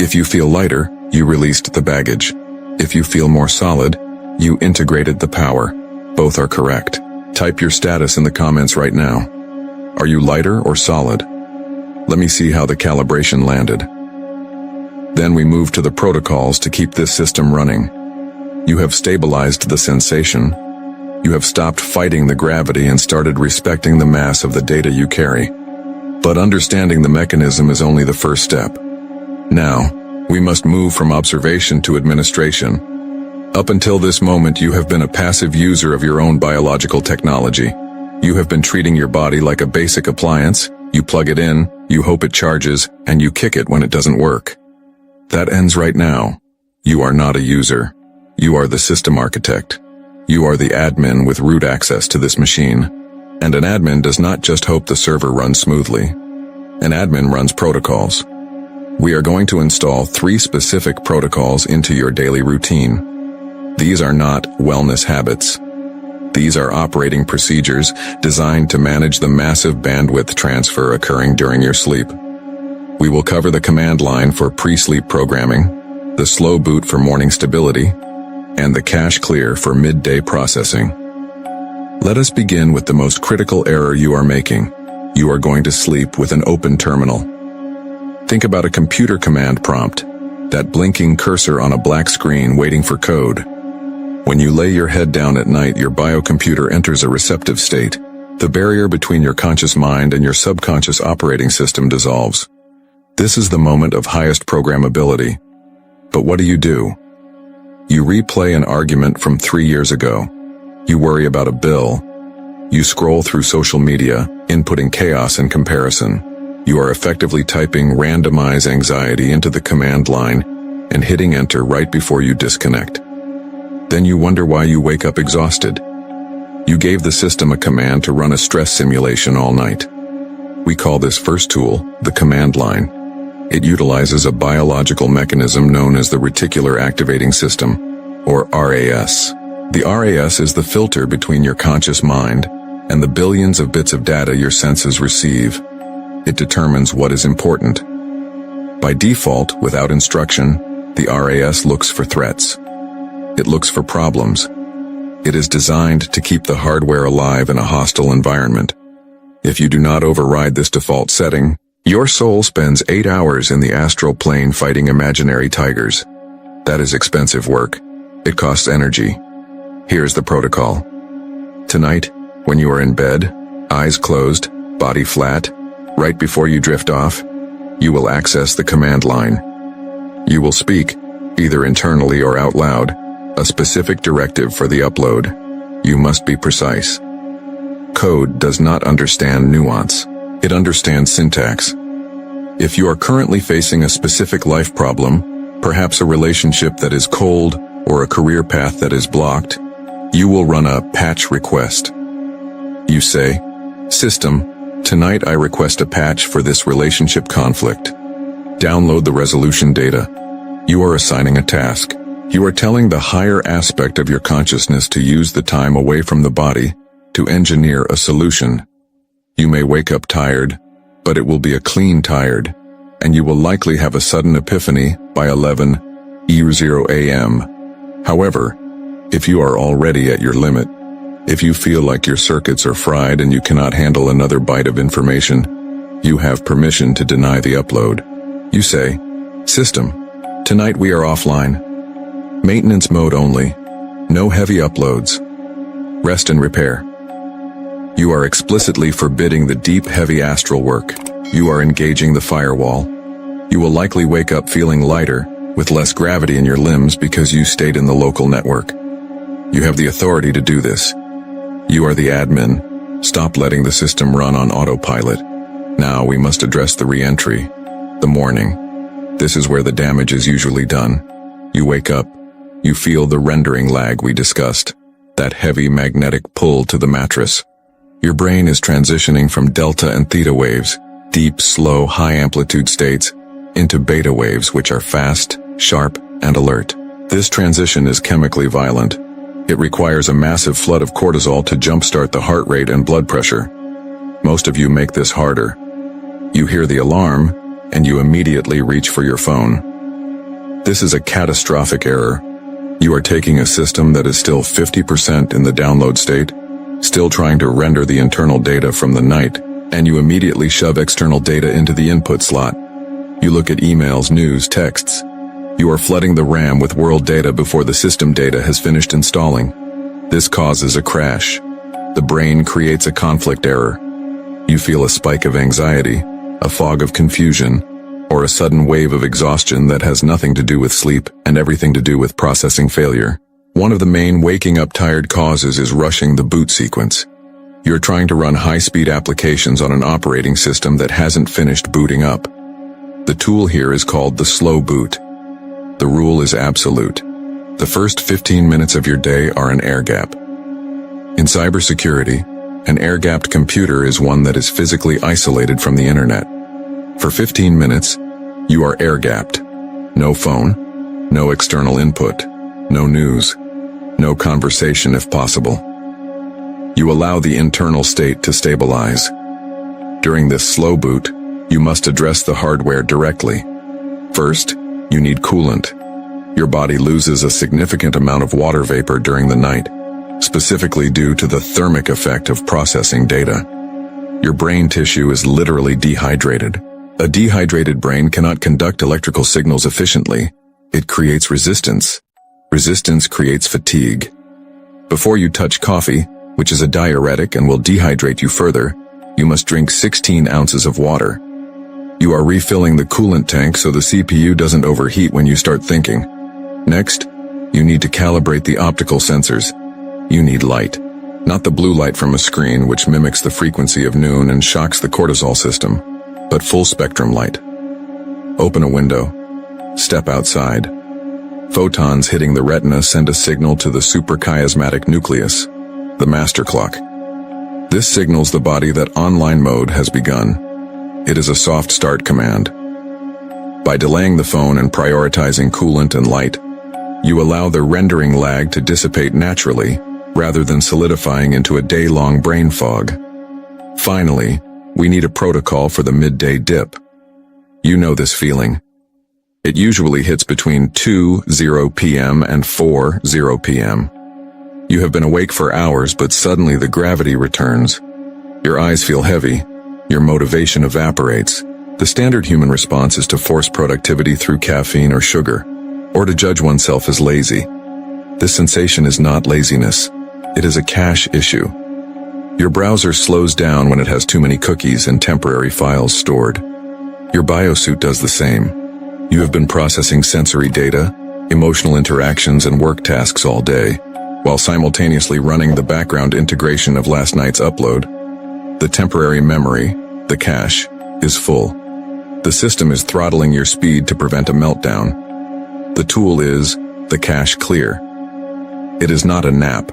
If you feel lighter, you released the baggage. If you feel more solid, you integrated the power. Both are correct. Type your status in the comments right now. Are you lighter or solid? Let me see how the calibration landed. Then we move to the protocols to keep this system running. You have stabilized the sensation. You have stopped fighting the gravity and started respecting the mass of the data you carry. But understanding the mechanism is only the first step. Now, we must move from observation to administration. Up until this moment, you have been a passive user of your own biological technology. You have been treating your body like a basic appliance. You plug it in, you hope it charges, and you kick it when it doesn't work. That ends right now. You are not a user. You are the system architect. You are the admin with root access to this machine. And an admin does not just hope the server runs smoothly. An admin runs protocols. We are going to install 3 specific protocols into your daily routine. These are not wellness habits. These are operating procedures designed to manage the massive bandwidth transfer occurring during your sleep. We will cover the command line for pre-sleep programming, the slow boot for morning stability, and the cache clear for midday processing. Let us begin with the most critical error you are making. You are going to sleep with an open terminal. Think about a computer command prompt, that blinking cursor on a black screen waiting for code. When you lay your head down at night, your biocomputer enters a receptive state. The barrier between your conscious mind and your subconscious operating system dissolves. This is the moment of highest programmability. But what do? You replay an argument from 3 years ago. You worry about a bill. You scroll through social media, inputting chaos and comparison. You are effectively typing randomize anxiety into the command line and hitting enter right before you disconnect. Then you wonder why you wake up exhausted. You gave the system a command to run a stress simulation all night. We call this first tool the command line. It utilizes a biological mechanism known as the reticular activating system, or RAS. The RAS is the filter between your conscious mind and the billions of bits of data your senses receive. It determines what is important. By default, without instruction, the RAS looks for threats. It looks for problems. It is designed to keep the hardware alive in a hostile environment. If you do not override this default setting, your soul spends 8 hours in the astral plane fighting imaginary tigers. That is expensive work. It costs energy. Here's the protocol. Tonight, when you are in bed, eyes closed, body flat, right before you drift off, you will access the command line. You will speak, either internally or out loud, a specific directive for the upload. You must be precise. Code does not understand nuance. It understands syntax. If you are currently facing a specific life problem, perhaps a relationship that is cold or a career path that is blocked, you will run a patch request. You say, "System, tonight I request a patch for this relationship conflict." Download the resolution data. You are assigning a task. You are telling the higher aspect of your consciousness to use the time away from the body to engineer a solution. You may wake up tired, but it will be a clean tired, and you will likely have a sudden epiphany by 11:00 a.m. However, if you are already at your limit, if you feel like your circuits are fried and you cannot handle another bite of information, you have permission to deny the upload. You say, "System, tonight we are offline. Maintenance mode only. No heavy uploads. Rest and repair." You are explicitly forbidding the deep, heavy astral work. You are engaging the firewall. You will likely wake up feeling lighter, with less gravity in your limbs because you stayed in the local network. You have the authority to do this. You are the admin. Stop letting the system run on autopilot. Now we must address the re-entry, the morning. This is where the damage is usually done. You wake up. You feel the rendering lag we discussed, that heavy magnetic pull to the mattress. Your brain is transitioning from delta and theta waves, deep, slow, high-amplitude states, into beta waves, which are fast, sharp, and alert. This transition is chemically violent. It requires a massive flood of cortisol to jumpstart the heart rate and blood pressure. Most of you make this harder. You hear the alarm, and you immediately reach for your phone. This is a catastrophic error. You are taking a system that is still 50% in the download state, still trying to render the internal data from the night, and you immediately shove external data into the input slot. You look at emails, news, texts. You are flooding the RAM with world data before the system data has finished installing. This causes a crash. The brain creates a conflict error. You feel a spike of anxiety, a fog of confusion, or a sudden wave of exhaustion that has nothing to do with sleep and everything to do with processing failure. One of the main waking up tired causes is rushing the boot sequence. You're trying to run high-speed applications on an operating system that hasn't finished booting up. The tool here is called the slow boot. The rule is absolute. The first 15 minutes of your day are an air gap. In cybersecurity, an air-gapped computer is one that is physically isolated from the internet. For 15 minutes, you are air-gapped. No phone, no external input, no news, no conversation if possible. You allow the internal state to stabilize. During this slow boot, you must address the hardware directly. First, you need coolant. Your body loses a significant amount of water vapor during the night, specifically due to the thermic effect of processing data. Your brain tissue is literally dehydrated. A dehydrated brain cannot conduct electrical signals efficiently. It creates resistance. Resistance creates fatigue. Before you touch coffee, which is a diuretic and will dehydrate you further, you must drink 16 ounces of water. You are refilling the coolant tank so the CPU doesn't overheat when you start thinking. Next, you need to calibrate the optical sensors. You need light, not the blue light from a screen which mimics the frequency of noon and shocks the cortisol system, but full spectrum light. Open a window. Step outside. Photons hitting the retina send a signal to the suprachiasmatic nucleus, the master clock. This signals the body that online mode has begun. It is a soft start command. By delaying the phone and prioritizing coolant and light, you allow the rendering lag to dissipate naturally, rather than solidifying into a day-long brain fog. Finally, we need a protocol for the midday dip. You know this feeling. It usually hits between 2:00 p.m. and 4:00 p.m. You have been awake for hours, but suddenly the gravity returns. Your eyes feel heavy. Your motivation evaporates. The standard human response is to force productivity through caffeine or sugar, or to judge oneself as lazy. This sensation is not laziness. It is a cache issue. Your browser slows down when it has too many cookies and temporary files stored. Your biosuit does the same. You have been processing sensory data, emotional interactions, and work tasks all day, while simultaneously running the background integration of last night's upload. The temporary memory, the cache, is full. The system is throttling your speed to prevent a meltdown. The tool is the cache clear. It is not a nap.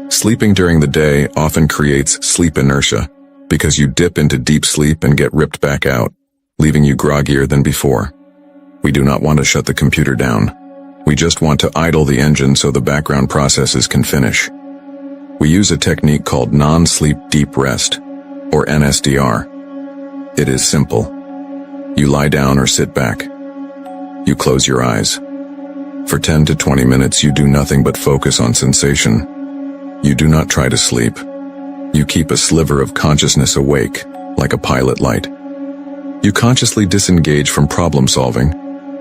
Sleeping during the day often creates sleep inertia, because you dip into deep sleep and get ripped back out, leaving you groggier than before. We do not want to shut the computer down. We just want to idle the engine so the background processes can finish. We use a technique called non-sleep deep rest, or NSDR. It is simple. You lie down or sit back. You close your eyes. For 10 to 20 minutes you do nothing but focus on sensation. You do not try to sleep. You keep a sliver of consciousness awake, like a pilot light. You consciously disengage from problem solving.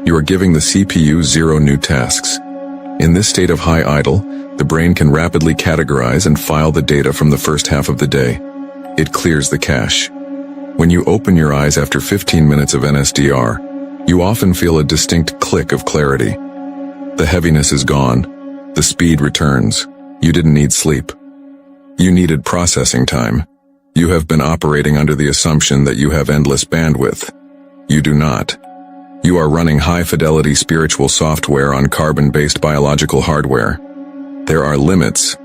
You are giving the CPU 0 new tasks. In this state of high idle, the brain can rapidly categorize and file the data from the first half of the day. It clears the cache. When you open your eyes after 15 minutes of NSDR, you often feel a distinct click of clarity. The heaviness is gone. The speed returns. You didn't need sleep. You needed processing time. You have been operating under the assumption that you have endless bandwidth. You do not. You are running high-fidelity spiritual software on carbon-based biological hardware. There are limits.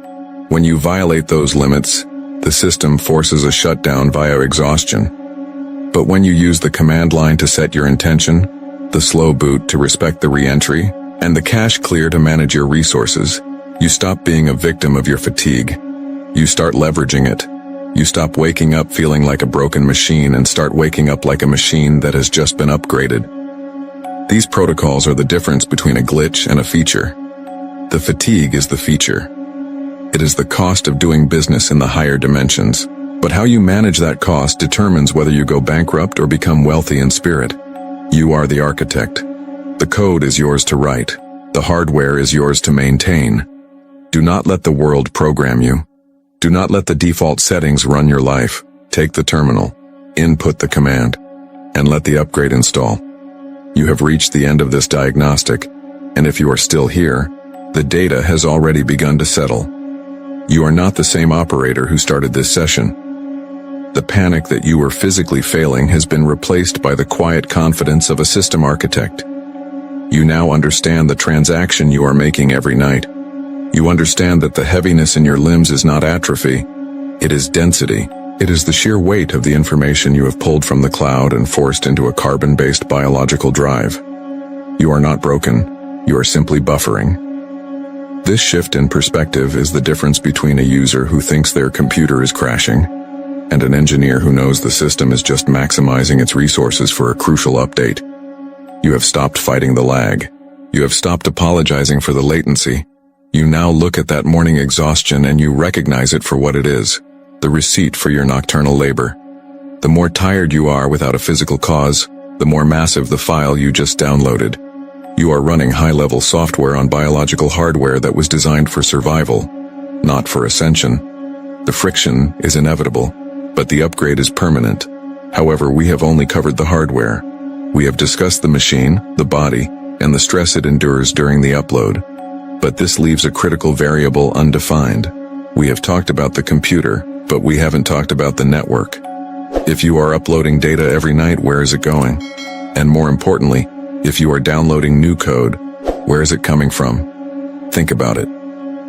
When you violate those limits, the system forces a shutdown via exhaustion. But when you use the command line to set your intention, the slow boot to respect the re-entry, and the cache clear to manage your resources, you stop being a victim of your fatigue. You start leveraging it. You stop waking up feeling like a broken machine and start waking up like a machine that has just been upgraded. These protocols are the difference between a glitch and a feature. The fatigue is the feature. It is the cost of doing business in the higher dimensions, but how you manage that cost determines whether you go bankrupt or become wealthy in spirit. You are the architect. The code is yours to write. The hardware is yours to maintain. Do not let the world program you. Do not let the default settings run your life. Take the terminal, input the command, and let the upgrade install. You have reached the end of this diagnostic, and if you are still here, the data has already begun to settle. You are not the same operator who started this session. The panic that you were physically failing has been replaced by the quiet confidence of a system architect. You now understand the transaction you are making every night. You understand that the heaviness in your limbs is not atrophy, it is density. It is the sheer weight of the information you have pulled from the cloud and forced into a carbon-based biological drive. You are not broken, you are simply buffering. This shift in perspective is the difference between a user who thinks their computer is crashing and an engineer who knows the system is just maximizing its resources for a crucial update. You have stopped fighting the lag. You have stopped apologizing for the latency. You now look at that morning exhaustion and you recognize it for what it is. The receipt for your nocturnal labor. The more tired you are without a physical cause, the more massive the file you just downloaded. You are running high-level software on biological hardware that was designed for survival, not for ascension. The friction is inevitable, but the upgrade is permanent. However, we have only covered the hardware. We have discussed the machine, the body, and the stress it endures during the upload. But this leaves a critical variable undefined. We have talked about the computer, but we haven't talked about the network. If you are uploading data every night, where is it going? And more importantly, if you are downloading new code, where is it coming from? Think about it.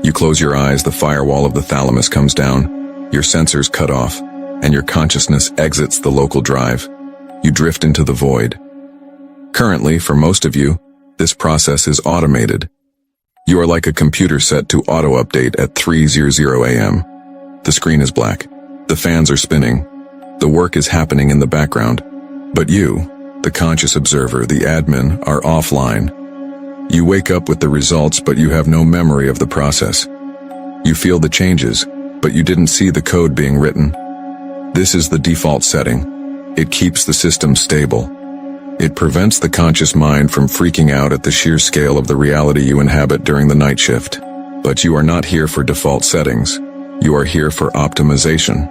You close your eyes, the firewall of the thalamus comes down, your sensors cut off, and your consciousness exits the local drive. You drift into the void. Currently, for most of you, this process is automated. You are like a computer set to auto-update at 3:00 a.m. The screen is black. The fans are spinning. The work is happening in the background. But you, the conscious observer, the admin, are offline. You wake up with the results, but you have no memory of the process. You feel the changes, but you didn't see the code being written. This is the default setting. It keeps the system stable. It prevents the conscious mind from freaking out at the sheer scale of the reality you inhabit during the night shift. But you are not here for default settings. You are here for optimization.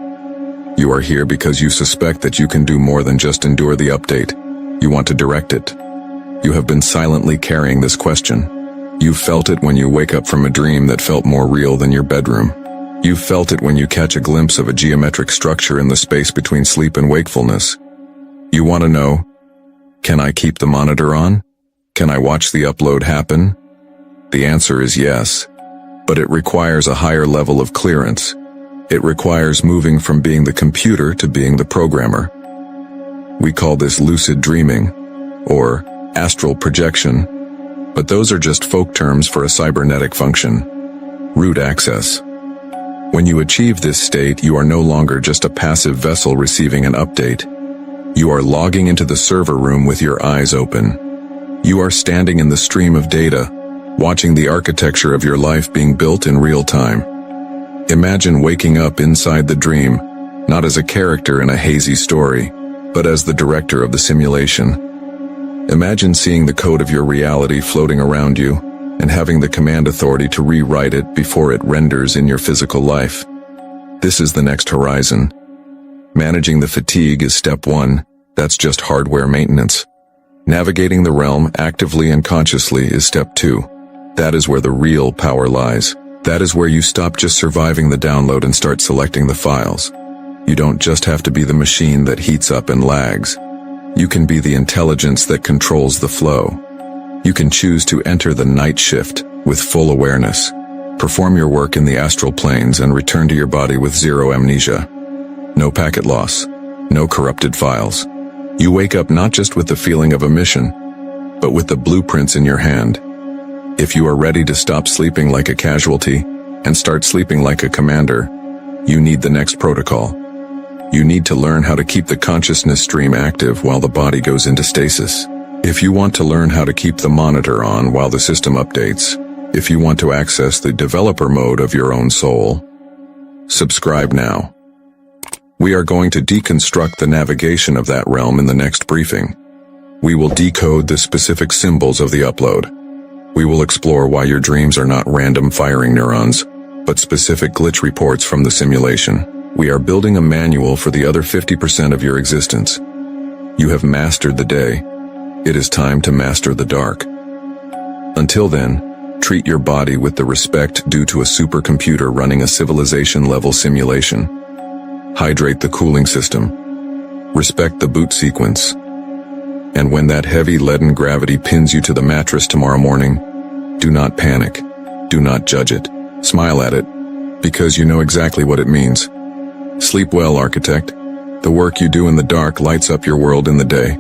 You are here because you suspect that you can do more than just endure the update. You want to direct it. You have been silently carrying this question. You felt it when you wake up from a dream that felt more real than your bedroom. You felt it when you catch a glimpse of a geometric structure in the space between sleep and wakefulness. You want to know, can I keep the monitor on? Can I watch the upload happen? The answer is yes, but it requires a higher level of clearance. It requires moving from being the computer to being the programmer. We call this lucid dreaming, or astral projection, but those are just folk terms for a cybernetic function. Root access. When you achieve this state, you are no longer just a passive vessel receiving an update. You are logging into the server room with your eyes open. You are standing in the stream of data, watching the architecture of your life being built in real time. Imagine waking up inside the dream, not as a character in a hazy story, but as the director of the simulation. Imagine seeing the code of your reality floating around you and having the command authority to rewrite it before it renders in your physical life. This is the next horizon. Managing the fatigue is step one. That's just hardware maintenance. Navigating the realm actively and consciously is step two. That is where the real power lies. That is where you stop just surviving the download and start selecting the files. You don't just have to be the machine that heats up and lags. You can be the intelligence that controls the flow. You can choose to enter the night shift with full awareness, perform your work in the astral planes and return to your body with zero amnesia. No packet loss, no corrupted files. You wake up not just with the feeling of a mission, but with the blueprints in your hand. If you are ready to stop sleeping like a casualty and start sleeping like a commander, you need the next protocol. You need to learn how to keep the consciousness stream active while the body goes into stasis. If you want to learn how to keep the monitor on while the system updates, if you want to access the developer mode of your own soul, subscribe now. We are going to deconstruct the navigation of that realm in the next briefing. We will decode the specific symbols of the upload. We will explore why your dreams are not random firing neurons, but specific glitch reports from the simulation. We are building a manual for the other 50% of your existence. You have mastered the day. It is time to master the dark. Until then, treat your body with the respect due to a supercomputer running a civilization-level simulation. Hydrate the cooling system. Respect the boot sequence. And when that heavy leaden gravity pins you to the mattress tomorrow morning, do not panic. Do not judge it. Smile at it, because you know exactly what it means. Sleep well, architect. The work you do in the dark lights up your world in the day.